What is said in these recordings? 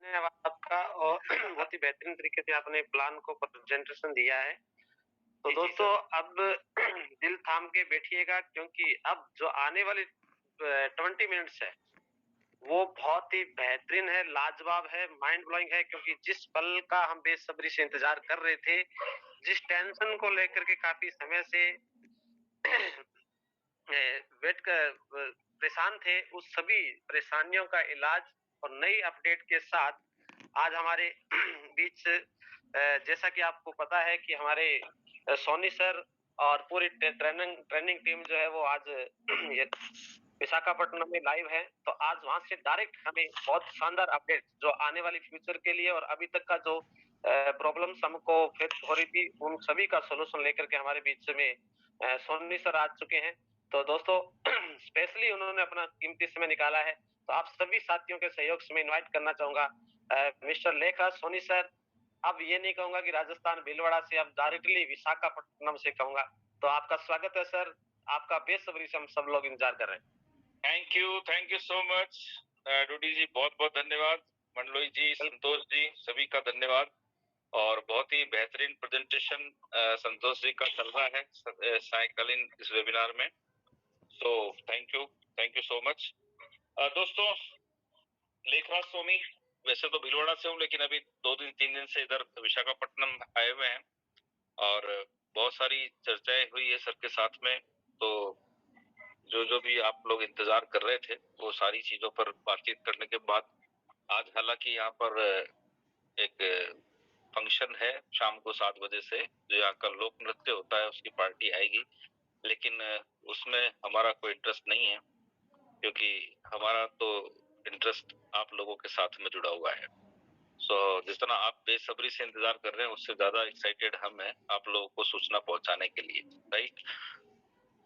धन्यवाद आपका और बहुत ही बेहतरीन तरीके से आपने प्लान को प्रेजेंटेशन दिया है। तो जी, जी दोस्तों सर। अब दिल थाम के बैठिएगा क्योंकि अब जो आने वाली 20 मिनट्स है, वो बहुत ही बेहतरीन है, लाजवाब है, माइंड ब्लोइंग है क्योंकि जिस पल का हम बेसब्री से इंतज़ार कर रहे थे, जिस टेंशन को लेकर के काफ़ी समय से वेट कर परेशान थे, उस सभी परेशानियों का इलाज और नई अपडेट के साथ आज हमारे बीच जैसा कि आपको पता है कि हमारे सोनी सर और पूरी ट्रेनिंग ट्रेनिंग टीम जो है वो आज ये विशाखापट्टनम में लाइव है। तो आज वहां से डायरेक्ट हमें बहुत शानदार अपडेट जो आने वाली फ्यूचर के लिए और अभी तक का जो प्रॉब्लम्स हमको फेस हो रही थी उन सभी का सोल्यूशन लेकर के हमारे बीच में सोनी सर आ चुके हैं। तो दोस्तों स्पेशली उन्होंने अपना कीमती समय निकाला है। तो आप सभी साथियों के सहयोग से मैं इनवाइट करना चाहूंगा मिस्टर लेखा सोनी सर। अब ये नहीं कहूंगा कि राजस्थान भीलवाड़ा से, अब डायरेक्टली विशाखापट्टनम से कहूंगा। तो आपका स्वागत है सर, आपका बेसब्री से हम सब लोग इंतजार कर रहे हैं। Thank you so much Dudi ji, बहुत बहुत धन्यवाद। मंडलोई जी, संतोष जी, सभी का धन्यवाद। और बहुत ही बेहतरीन प्रेजेंटेशन संतोष जी का चल रहा है सायकालीन इस वेबिनार में। So thank you so much. दोस्तों, लेखराज सोनी, वैसे तो भीलवाड़ा से हूँ लेकिन अभी 2 दिन 3 दिन से इधर विशाखापट्टनम आए हुए हैं और बहुत सारी चर्चाएं हुई है सर के साथ में। तो जो जो भी आप लोग इंतजार कर रहे थे वो सारी चीजों पर बातचीत करने के बाद आज हालांकि यहाँ पर एक फंक्शन है शाम को 7 बजे से, जो यहाँ का लोक नृत्य होता है उसकी पार्टी आएगी, लेकिन उसमें हमारा कोई इंटरेस्ट नहीं है क्योंकि हमारा तो इंटरेस्ट आप लोगों के साथ में जुड़ा हुआ है। सो जितना आप बेसब्री से इंतजार कर रहे हैं उससे ज्यादा एक्साइटेड हम हैं आप लोगों को सूचना पहुंचाने के लिए, राइट।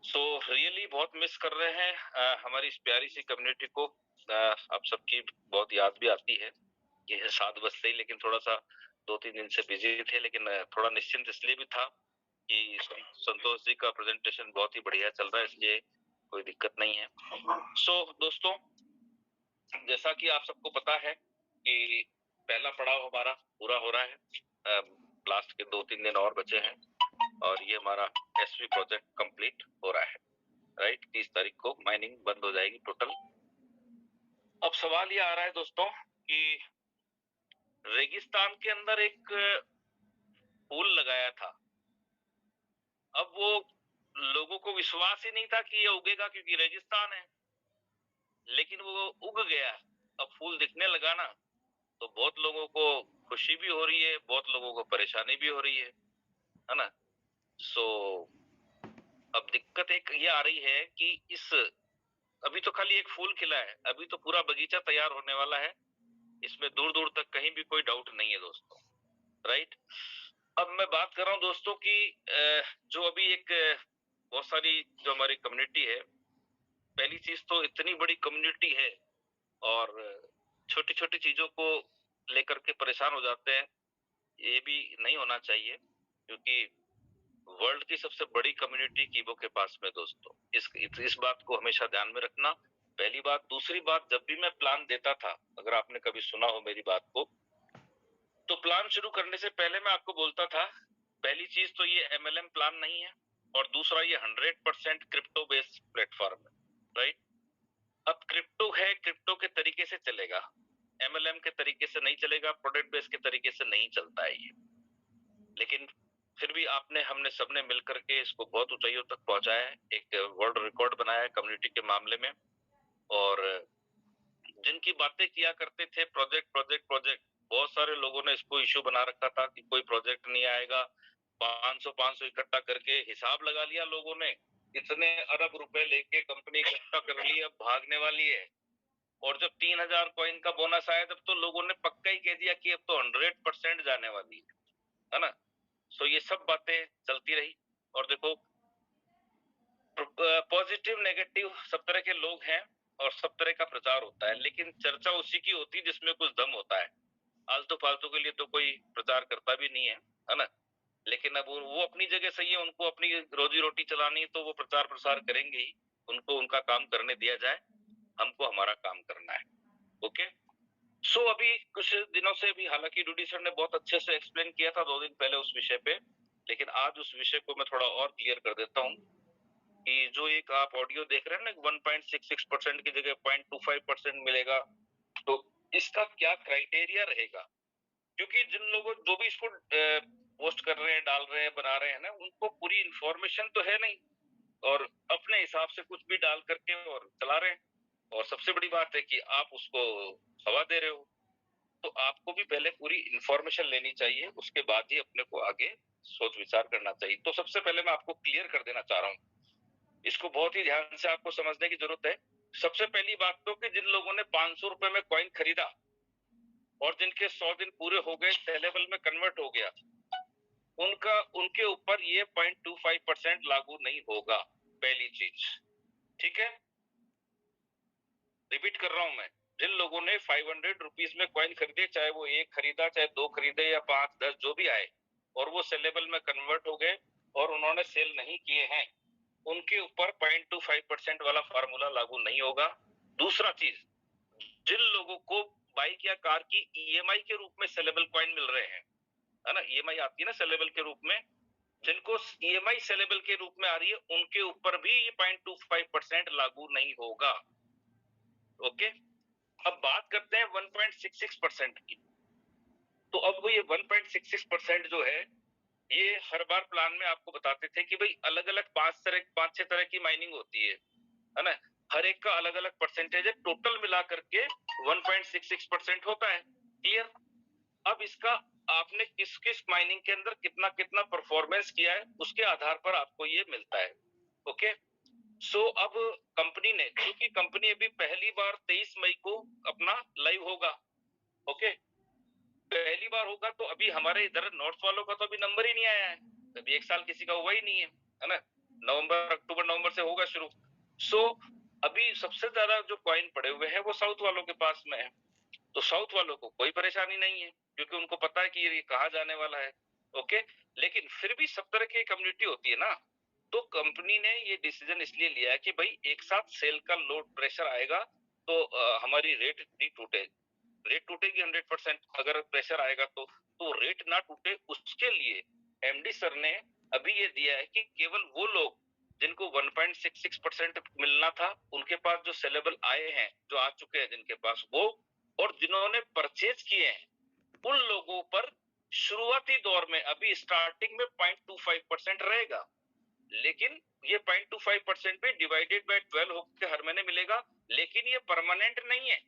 सो रियली बहुत मिस कर रहे हैं हमारी इस प्यारी सी कम्युनिटी को। आप सबकी बहुत याद भी आती है। ये 7 बज से ही, लेकिन थोड़ा सा 2 3 दिन से बिजी थे, लेकिन थोड़ा निश्चिंत इसलिए भी था कि संतोष जी का प्रेजेंटेशन बहुत ही बढ़िया चल रहा है, इसलिए कोई दिक्कत नहीं है। सो दोस्तों, जैसा कि आप सबको पता है कि पहला पड़ाव हमारा पूरा हो रहा है, लास्ट के 2 3 दिन और बचे हैं और ये हमारा एसवी प्रोजेक्ट कंप्लीट हो रहा है, राइट। 30 तारीख को माइनिंग बंद हो जाएगी टोटल। अब सवाल ये आ रहा है दोस्तों कि रेगिस्तान के अंदर एक पुल लगाया था। अब वो लोगों को विश्वास ही नहीं था कि ये उगेगा क्योंकि रेगिस्तान है, लेकिन वो उग गया। अब फूल दिखने लगा ना, तो बहुत लोगों को खुशी भी हो रही है, बहुत लोगों को परेशानी भी हो रही है ना। सो अब दिक्कत एक ये आ रही है कि इस अभी तो खाली एक फूल खिला है, अभी तो पूरा बगीचा तैयार होने वाला है, इसमें दूर दूर तक कहीं भी कोई डाउट नहीं है दोस्तों, राइट। अब मैं बात कर रहा हूँ दोस्तों की जो अभी एक बहुत सारी जो हमारी कम्युनिटी है, पहली चीज तो इतनी बड़ी कम्युनिटी है और छोटी छोटी चीजों को लेकर के परेशान हो जाते हैं, ये भी नहीं होना चाहिए क्योंकि वर्ल्ड की सबसे बड़ी कम्युनिटी कीबो के पास में दोस्तों। इस बात को हमेशा ध्यान में रखना, पहली बात। दूसरी बात, जब भी मैं प्लान देता था, अगर आपने कभी सुना हो मेरी बात को, तो प्लान शुरू करने से पहले मैं आपको बोलता था, पहली चीज तो ये एमएलएम प्लान नहीं है और दूसरा ये 100% क्रिप्टो बेस्ड प्लेटफॉर्म है, राइट। अब क्रिप्टो है, क्रिप्टो के तरीके से चलेगा, एमएलएम के तरीके से नहीं चलेगा, प्रोडक्ट बेस्ड के तरीके से नहीं चलता है ये। लेकिन फिर भी आपने हमने सबने मिलकर के इसको बहुत ऊंचाइयों तक पहुंचाया है, एक वर्ल्ड रिकॉर्ड बनाया है कम्युनिटी के मामले में। और जिनकी बातें किया करते थे प्रोजेक्ट प्रोजेक्ट प्रोजेक्ट, बहुत सारे लोगों ने इसको इश्यू बना रखा था कि कोई प्रोजेक्ट नहीं आएगा, 500 इकट्ठा करके हिसाब लगा लिया लोगों ने, इतने अरब रुपए लेके कंपनी इकट्ठा कर ली, अब भागने वाली है। और जब 3,000 कॉइन का बोनस आया तब तो लोगों ने पक्का ही कह दिया कि अब तो 100% जाने वाली है ना। सो ये सब बातें चलती रही और देखो, पॉजिटिव नेगेटिव सब तरह के लोग हैं और सब तरह का प्रचार होता है, लेकिन चर्चा उसी की होती है जिसमें कुछ दम होता है। आलतू फालतू के लिए तो कोई प्रचार करता भी नहीं है ना। लेकिन अब वो अपनी जगह सही है, उनको अपनी रोजी रोटी चलानी है तो वो प्रचार प्रसार करेंगे ही, उनको उनका काम करने दिया जाए, हमको हमारा काम करना है। ओके, अभी कुछ दिनों से भी, हालांकि डूडी सर ने बहुत अच्छे से एक्सप्लेन किया था 2 दिन पहले उस विषय पे, लेकिन आज उस विषय को मैं थोड़ा और क्लियर कर देता हूँ कि जो एक आप ऑडियो देख रहे हैं ना, 1.66% की जगह 0.25% मिलेगा, तो इसका क्या क्राइटेरिया रहेगा? क्योंकि जिन लोगों, जो भी इसको पोस्ट कर रहे हैं, डाल रहे हैं, बना रहे हैं ना, उनको पूरी इंफॉर्मेशन तो है नहीं, और अपने हिसाब से कुछ भी डाल करके और चला रहे हैं। और सबसे बड़ी बात है कि आप उसको हवा दे रहे हो, तो आपको भी पहले पूरी इंफॉर्मेशन लेनी चाहिए, उसके बाद ही अपने को आगे सोच विचार करना चाहिए। तो सबसे पहले मैं आपको क्लियर कर देना चाह रहा हूँ, इसको बहुत ही ध्यान से आपको समझने की जरूरत है। सबसे पहली बात तो कि जिन लोगों ने 500 रुपए में कॉइन खरीदा और जिनके 100 दिन पूरे हो गए, सेलेबल में कन्वर्ट हो गया, उनके ऊपर ये 0.25% लागू नहीं होगा, पहली चीज। ठीक है, रिपीट कर रहा हूं मैं, जिन लोगों ने 500 रुपीज में कॉइन खरीदे, चाहे वो एक खरीदा, चाहे 2 खरीदे या 5, 10 जो भी आए, और वो सेलेबल में कन्वर्ट हो गए और उन्होंने सेल नहीं किए हैं, उनके ऊपर 0.25% वाला फार्मूला लागू नहीं होगा। दूसरा चीज, जिन लोगों को बाइक या कार की ईएमआई के रूप में सेलेबल कॉइन मिल रहे हैं, है ना, ईएमआई आती है ना सेलेबल के रूप में, जिनको ईएमआई सेलेबल के रूप में आ रही है, उनके ऊपर भी ये 0.25% लागू नहीं होगा। ओके, अब बात करते हैं 1.66% की। तो अब ये 1.66% जो है, ये हर बार प्लान में आपको बताते थे कि भाई अलग अलग 5 6 तरह की माइनिंग होती है ना, हर एक का अलग अलग परसेंटेज है, टोटल मिला करके 1.66% होता है। क्लियर? अब इसका आपने किस किस माइनिंग के अंदर कितना कितना परफॉर्मेंस किया है, उसके आधार पर आपको ये मिलता है। ओके, अब कंपनी ने, क्योंकि कंपनी अभी पहली बार 23 मई को अपना लाइव होगा, ओके, पहली बार होगा, तो अभी हमारे इधर नॉर्थ वालों का तो अभी नंबर ही नहीं आया है, अभी 1 साल किसी का हुआ ही नहीं है ना, नवंबर अक्टूबर नवंबर से होगा शुरू। अभी सबसे ज्यादा जो कॉइन पड़े हुए हैं वो साउथ वालों के पास में है, तो साउथ वालों को कोई परेशानी नहीं है, क्योंकि उनको पता है कि ये कहाँ जाने वाला है। ओके, लेकिन फिर भी सब तरह की कम्युनिटी होती है ना, तो कंपनी ने ये डिसीजन इसलिए लिया है कि भाई एक साथ सेल का लोड प्रेशर आएगा, तो हमारी रेट नहीं टूटे, रेट टूटेगी 100%, अगर प्रेशर आएगा तो रेट ना टूटे, उसके लिए एमडी सर ने अभी ये दिया है कि केवल वो लोग जिनको 1.66% मिलना था, उनके पास जो सेलेबल आए हैं, जो आ चुके हैं जिनके पास, वो और जिन्होंने परचेज किए हैं, उन लोगों पर शुरुआती दौर में अभी स्टार्टिंग में 0.25% रहेगा, लेकिन ये 0.25% भी डिवाइडेड बाय 12 होकर हर महीने मिलेगा, लेकिन ये परमानेंट नहीं है।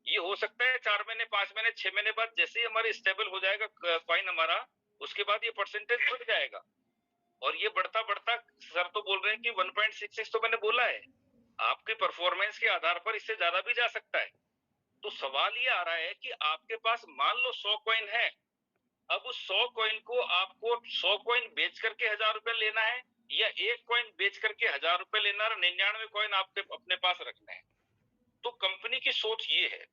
ये हो सकता है 4 महीने, 5 महीने, 6 महीने बाद जैसे ही हमारे स्टेबल हो जाएगा कॉइन हमारा, उसके बाद ये परसेंटेज बढ़ जाएगा, और ये बढ़ता बढ़ता, सर तो बोल रहे हैं कि 1.66 तो मैंने बोला है, आपके परफॉर्मेंस के आधार पर इससे ज्यादा भी जा सकता है। तो सवाल ये आ रहा है कि आपके पास मान लो 100 कॉइन है, अब उस 100 कॉइन को आपको 100 कॉइन बेच करके 1000 रुपए लेना है, या एक कॉइन बेच करके 1000 रुपए लेना है, 99 कॉइन आपके अपने पास रखना है। तो कंपनी की सोच ये है,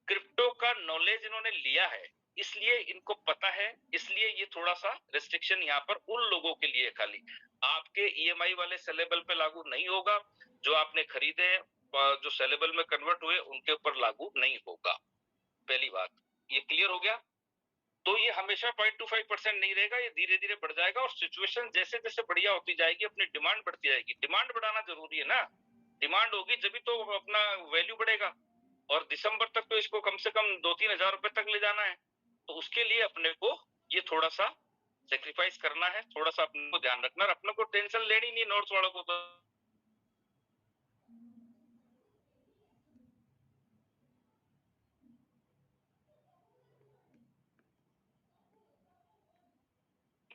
क्रिप्टो का नॉलेज इन्होंने लिया है, इसलिए इनको पता है, इसलिए ये थोड़ा सा रिस्ट्रिक्शन यहाँ पर उन लोगों के लिए, खाली आपके ईएमआई वाले सेलेबल पे लागू नहीं होगा, जो आपने खरीदे हैं, जो सेलेबल में कन्वर्ट हुए, उनके ऊपर लागू नहीं होगा। पहली बात, ये क्लियर हो गया? तो ये हमेशा 0.25% नहीं रहेगा, ये धीरे धीरे बढ़ जाएगा, और सिचुएशन जैसे जैसे बढ़िया होती जाएगी, अपनी डिमांड बढ़ती जाएगी। डिमांड बढ़ाना जरूरी है ना, डिमांड होगी जब तो अपना वैल्यू बढ़ेगा, और दिसंबर तक तो इसको कम से कम 2-3 हजार रुपए तक ले जाना है, तो उसके लिए अपने को ये थोड़ा सा सेक्रीफाइस करना है, थोड़ा सा अपने को ध्यान रखना, और अपने को टेंशन लेनी नहीं, नॉर्थ वालों को तो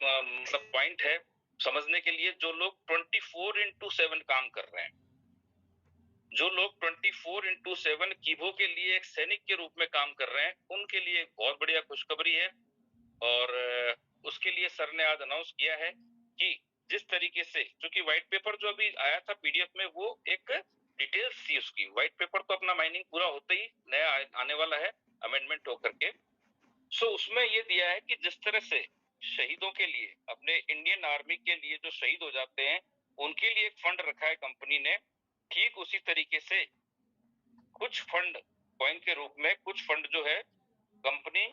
मतलब पॉइंट है समझने के लिए, जो लोग 24x7 काम कर रहे हैं, जो लोग 24x7 कीबो के लिए एक सैनिक के रूप में काम कर रहे हैं, उनके लिए एक बहुत बढ़िया खुशखबरी है। और उसके लिए सर ने आज अनाउंस किया है कि जिस तरीके से, क्योंकि व्हाइट पेपर जो अभी आया था पीडीएफ में, वो एक डिटेल्स थी उसकी, व्हाइट पेपर तो अपना माइनिंग पूरा होते ही नया आने वाला है अमेंडमेंट होकर के। उसमें ये दिया है कि जिस तरह से शहीदों के लिए, अपने इंडियन आर्मी के लिए जो शहीद हो जाते हैं, उनके लिए एक फंड रखा है कंपनी ने, ठीक उसी तरीके से कुछ फंड कॉइन के रूप में कुछ फंड जो है कंपनी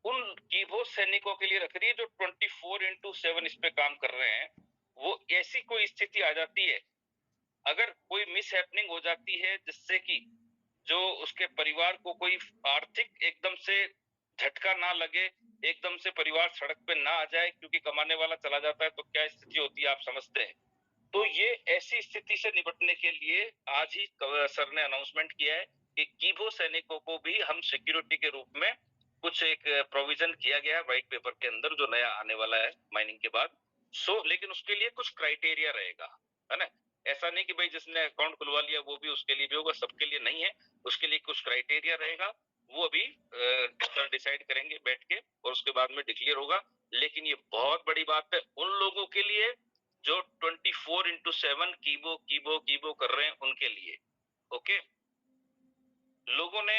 उन कीबो सैनिकों के लिए रख रही है जो 24/7 इस पे काम कर रहे हैं। वो ऐसी कोई स्थिति आ जाती है, अगर कोई मिस हैपनिंग हो जाती है जिससे कि जो उसके परिवार को कोई आर्थिक एकदम से झटका ना लगे, एकदम से परिवार सड़क पे ना आ जाए क्योंकि कमाने वाला चला जाता है, तो क्या स्थिति होती है आप समझते हैं। तो ये ऐसी स्थिति से निपटने के लिए आज ही सर ने अनाउंसमेंट किया है कि कीबो सैनिकों को भी हम सिक्योरिटी के रूप में कुछ एक प्रोविजन किया गया है व्हाइट पेपर के अंदर जो नया आने वाला है माइनिंग के बाद। लेकिन उसके लिए कुछ क्राइटेरिया रहेगा, है ना। ऐसा नहीं कि भाई जिसने अकाउंट खुलवा लिया वो भी उसके लिए भी होगा, सबके लिए नहीं है। उसके लिए कुछ क्राइटेरिया रहेगा, वो अभी सर डिसाइड करेंगे बैठ के और उसके बाद में डिक्लेयर होगा। लेकिन ये बहुत बड़ी बात है उन लोगों के लिए जो 24/7 कीबो कीबो कीबो कर रहे हैं उनके लिए। ओके, लोगों ने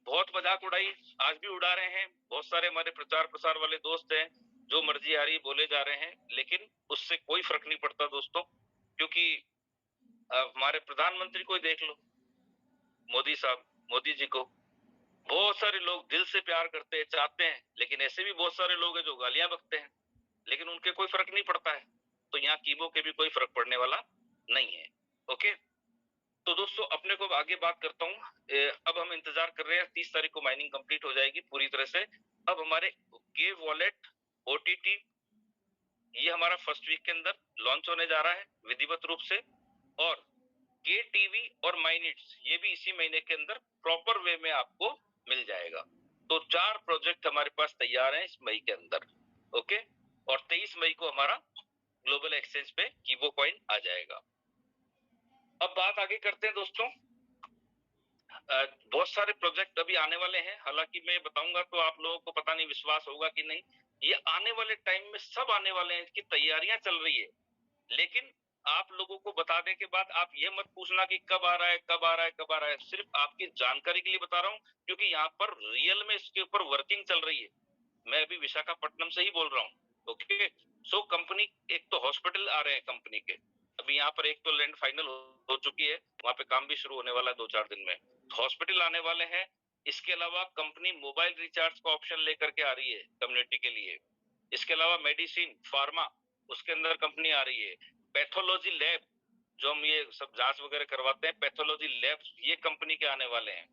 बहुत मजाक उड़ाई, आज भी उड़ा रहे हैं। बहुत सारे हमारे प्रचार प्रसार वाले दोस्त हैं जो मर्जी आ रही बोले जा रहे हैं, लेकिन उससे कोई फर्क नहीं पड़ता दोस्तों, क्योंकि हमारे प्रधानमंत्री को ही देख लो, मोदी साहब, मोदी जी को बहुत सारे लोग दिल से प्यार करते हैं, चाहते हैं, लेकिन ऐसे भी बहुत सारे लोग हैं जो गालियां बकते हैं, लेकिन उनके कोई फर्क नहीं पड़ता है। तो यहाँ कीबो के भी कोई फर्क पड़ने वाला नहीं है। ओके, तो दोस्तों अपने को आगे बात करता हूँ। अब हम इंतजार कर रहे हैं, 30 तारीख को माइनिंग कंप्लीट हो जाएगी पूरी तरह से। अब हमारे के वॉलेट ओटीटी ये हमारा फर्स्ट वीक के अंदर लॉन्च होने जा रहा है विधिवत रूप से, और के टीवी और माइनिट्स ये भी इसी महीने के अंदर प्रॉपर वे में आपको मिल जाएगा। तो 4 प्रोजेक्ट हमारे पास तैयार हैं इस मई के अंदर। ओके, और 23 मई को हमारा ग्लोबल एक्सचेंज पे कीबो कॉइन आ जाएगा। अब बात आगे करते हैं दोस्तों। बहुत सारे प्रोजेक्ट अभी आने वाले हैं, हालांकि मैं बताऊंगा तो आप लोगों को पता नहीं विश्वास होगा कि नहीं। ये आने वाले टाइम में सब आने वाले हैं, इसकी तैयारियां चल रही है। लेकिन आप लोगों को बताने के बाद आप ये मत पूछना कि कब आ रहा है, कब आ रहा है, कब आ रहा है। सिर्फ आपकी जानकारी के लिए बता रहा हूँ, क्योंकि यहाँ पर रियल में इसके ऊपर वर्किंग चल रही है। मैं अभी विशाखापट्टनम से ही बोल रहा हूँ। ओके, सो कंपनी एक तो हॉस्पिटल आ रहे हैं कंपनी के, अभी यहाँ पर एक तो लैंड फाइनल हो चुकी है, वहां पे काम भी शुरू होने वाला है 2-4 दिन में। हॉस्पिटल आने वाले हैं। इसके अलावा कंपनी मोबाइल रिचार्ज का ऑप्शन लेकर के आ रही है कम्युनिटी के लिए। इसके अलावा मेडिसिन फार्मा उसके अंदर कंपनी आ रही है। पैथोलॉजी लैब जो हम ये सब जांच वगैरह करवाते हैं, पैथोलॉजी लैब ये कंपनी के आने वाले हैं।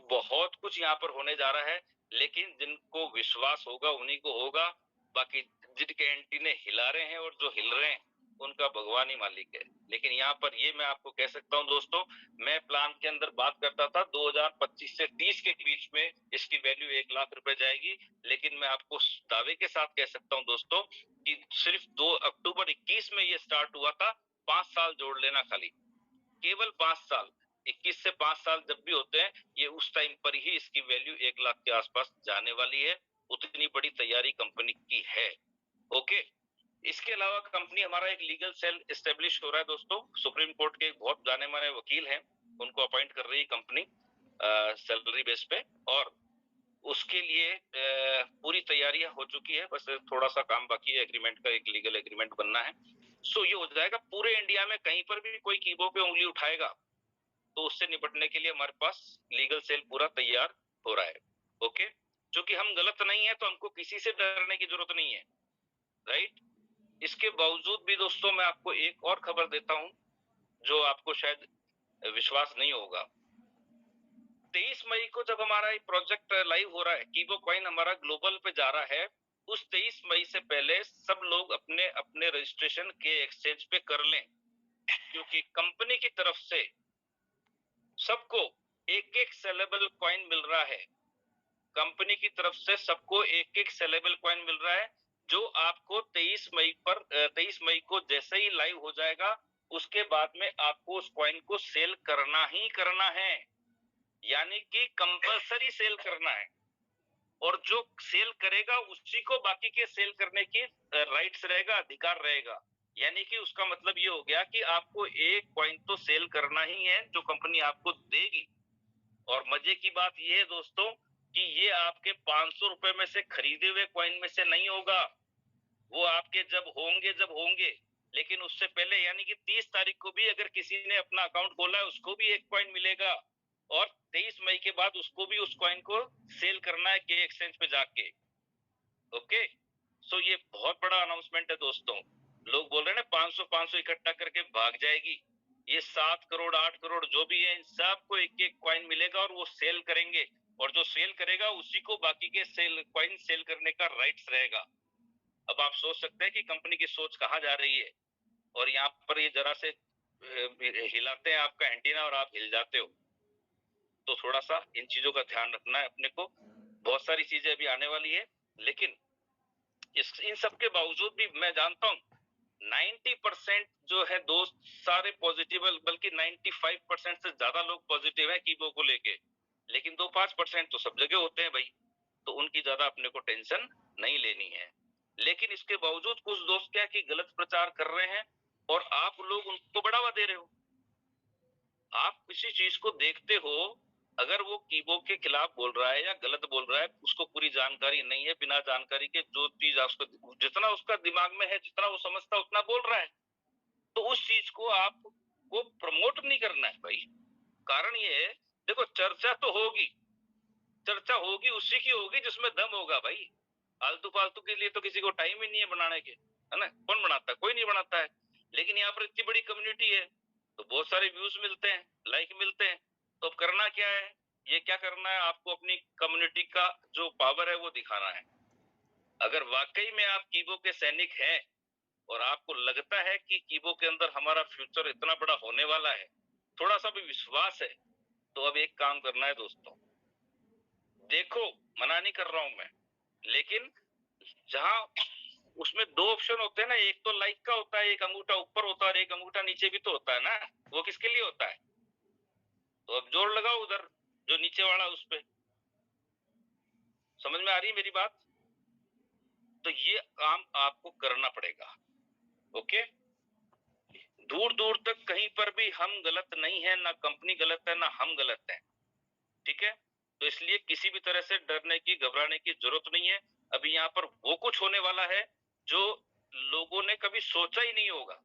बहुत कुछ यहाँ पर होने जा रहा है, लेकिन जिनको विश्वास होगा उन्हीं को होगा। बाकी जिनके एंटीने हिला रहे हैं और जो हिल रहे हैं उनका भगवान ही मालिक है। लेकिन यहाँ पर ये मैं आपको कह सकता हूँ दोस्तों, मैं प्लान के अंदर बात करता था 2025 से 30 के बीच में इसकी वैल्यू 1 लाख रुपए जाएगी। लेकिन मैं आपको दावे के साथ कह सकता हूँ दोस्तों कि सिर्फ 2 अक्टूबर 21 में ये स्टार्ट हुआ था। 5 साल जोड़ लेना खाली, केवल 5 साल, 21 से 5 साल जब भी होते हैं ये उस टाइम पर ही इसकी वैल्यू 1 लाख के आसपास जाने वाली है। उतनी बड़ी तैयारी कंपनी की है। ओके, इसके अलावा कंपनी हमारा एक लीगल सेल एस्टेब्लिश हो रहा है दोस्तों। सुप्रीम कोर्ट के एक बहुत जाने माने वकील हैं, उनको अपॉइंट कर रही है कंपनी सैलरी बेस पे, और उसके लिए पूरी तैयारियां हो चुकी है, बस थोड़ा सा काम बाकी है, एग्रीमेंट का एक लीगल एग्रीमेंट बनना है। सो ये हो जाएगा। पूरे इंडिया में कहीं पर भी कोई कीबो पे उंगली उठाएगा तो उससे निपटने के लिए हमारे पास लीगल सेल पूरा तैयार हो रहा है। ओके, क्योंकि हम गलत नहीं है तो हमको किसी से डरने की जरूरत नहीं है, राइट। इसके बावजूद भी दोस्तों मैं आपको एक और खबर देता हूं जो आपको शायद विश्वास नहीं होगा। 23 मई को जब हमारा ये प्रोजेक्ट लाइव हो रहा है, कीबो कॉइन हमारा ग्लोबल पे जा रहा है, उस 23 मई से पहले सब लोग अपने अपने रजिस्ट्रेशन के एक्सचेंज पे कर लें, क्योंकि कंपनी की तरफ से सबको एक एक सेलेबल कॉइन मिल रहा है। कंपनी की तरफ से सबको एक एक सेलेबल कॉइन मिल रहा है, जो आपको 23 मई को जैसे ही लाइव हो जाएगा उसके बाद में आपको उस कॉइन को सेल करना ही करना है, यानी कि कंपलसरी सेल करना है। और जो सेल करेगा उसी को बाकी के सेल करने की राइट्स रहेगा, अधिकार रहेगा। यानी कि उसका मतलब ये हो गया कि आपको एक कॉइन तो सेल करना ही है जो कंपनी आपको देगी। और मजे की बात ये है दोस्तों कि ये आपके 500 रुपए में से खरीदे हुए कॉइन में से नहीं होगा, वो आपके जब होंगे। लेकिन उससे पहले यानी कि 30 तारीख को भी अगर किसी ने अपना अकाउंट खोला है उसको भी एक कॉइन मिलेगा। और 23 मई के बाद उसको भी उस कॉइन को सेल करना है के एक्सचेंज पे जाके। ओके, सो ये बहुत बड़ा अनाउंसमेंट है दोस्तों। लोग बोल रहे हैं ना 500 इकट्ठा करके भाग जाएगी, ये 7 करोड़ 8 करोड़ जो भी है, इन सबको एक एक कॉइन मिलेगा और वो सेल करेंगे, और जो सेल करेगा उसी को बाकी के सेल कॉइन सेल करने का राइट्स रहेगा। अब आप सोच सकते हैं कि कंपनी की सोच कहाँ जा रही है। और यहाँ पर ये जरा से हिलाते हैं आपका एंटीना और आप हिल जाते हो, तो थोड़ा सा इन चीजों का ध्यान रखना है अपने को। बहुत सारी चीजें अभी आने वाली है, लेकिन इन सब के बावजूद भी मैं जानता हूँ 90% जो है दोस्त सारे पॉजिटिव, बल्कि 95% से ज्यादा लोग पॉजिटिव है कीबो को लेके, लेकिन 2-5% तो सब जगह होते हैं भाई, तो उनकी ज्यादा अपने को टेंशन नहीं लेनी है। लेकिन इसके बावजूद कुछ दोस्त क्या कि गलत प्रचार कर रहे हैं और आप लोग उनको बढ़ावा दे रहे हो। आप किसी चीज को देखते हो, अगर वो कीबो के खिलाफ बोल रहा है या गलत बोल रहा है, उसको पूरी जानकारी नहीं है, बिना जानकारी के जो चीज उसको जितना उसका दिमाग में है, जितना वो समझता है उतना बोल रहा है, तो उस चीज को आपको प्रमोट नहीं करना है भाई। कारण ये है, देखो चर्चा तो होगी, चर्चा होगी उसी की होगी जिसमें दम होगा भाई। आलतू फालतू के लिए तो किसी को टाइम ही नहीं है बनाने के, है ना? कौन बनाता है? कोई नहीं बनाता है। लेकिन यहाँ पर इतनी बड़ी कम्युनिटी है तो बहुत सारे व्यूज मिलते हैं, लाइक मिलते हैं, तो अब करना क्या है? ये क्या करना है आपको? अपनी कम्युनिटी का जो पावर है वो दिखाना है। अगर वाकई में आप कीबो के सैनिक हैं और आपको लगता है कि कीबो के अंदर हमारा फ्यूचर इतना बड़ा होने वाला है, थोड़ा सा भी विश्वास है, तो अब एक काम करना है दोस्तों। देखो, मना नहीं कर रहा हूं मैं, लेकिन जहां उसमें 2 ऑप्शन होते हैं ना, एक तो लाइक का होता है, एक अंगूठा ऊपर होता है और एक अंगूठा नीचे भी तो होता है ना, वो किसके लिए होता है? तो अब जोर लगाओ उधर, जो नीचे वाला उस पे। समझ में आ रही है मेरी बात? तो ये काम आपको करना पड़ेगा। ओके, दूर दूर तक कहीं पर भी हम गलत नहीं है, ना कंपनी गलत है, ना हम गलत है, ठीक है? तो इसलिए किसी भी तरह से डरने की, घबराने की जरूरत नहीं है। अभी यहाँ पर वो कुछ होने वाला है जो लोगों ने कभी सोचा ही नहीं होगा।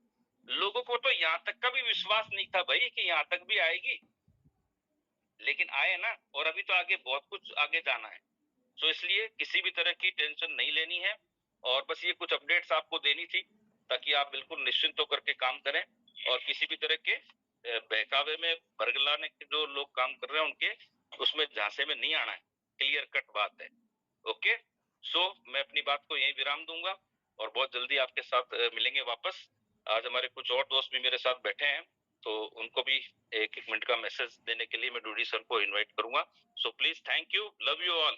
लोगों को तो यहाँ तक का भी विश्वास नहीं था भाई कि यहाँ तक भी आएगी, लेकिन आए ना, और अभी तो आगे बहुत कुछ आगे जाना है। तो इसलिए किसी भी तरह की टेंशन नहीं लेनी है, और बस ये कुछ अपडेट्स आपको देनी थी ताकि आप बिल्कुल निश्चिंत होकर के काम करें, और किसी भी तरह के बहकावे में भरगलाने के जो लोग काम कर रहे हैं उनके उसमें झांसे में नहीं आना है। क्लियर कट बात है। ओके, सो मैं अपनी बात को यही विराम दूंगा और बहुत जल्दी आपके साथ मिलेंगे वापस। आज हमारे कुछ और दोस्त भी मेरे साथ बैठे हैं, तो उनको भी एक एक मिनट का मैसेज देने के लिए मैं डूडी सर को इनवाइट करूंगा। So please, thank you, love you all.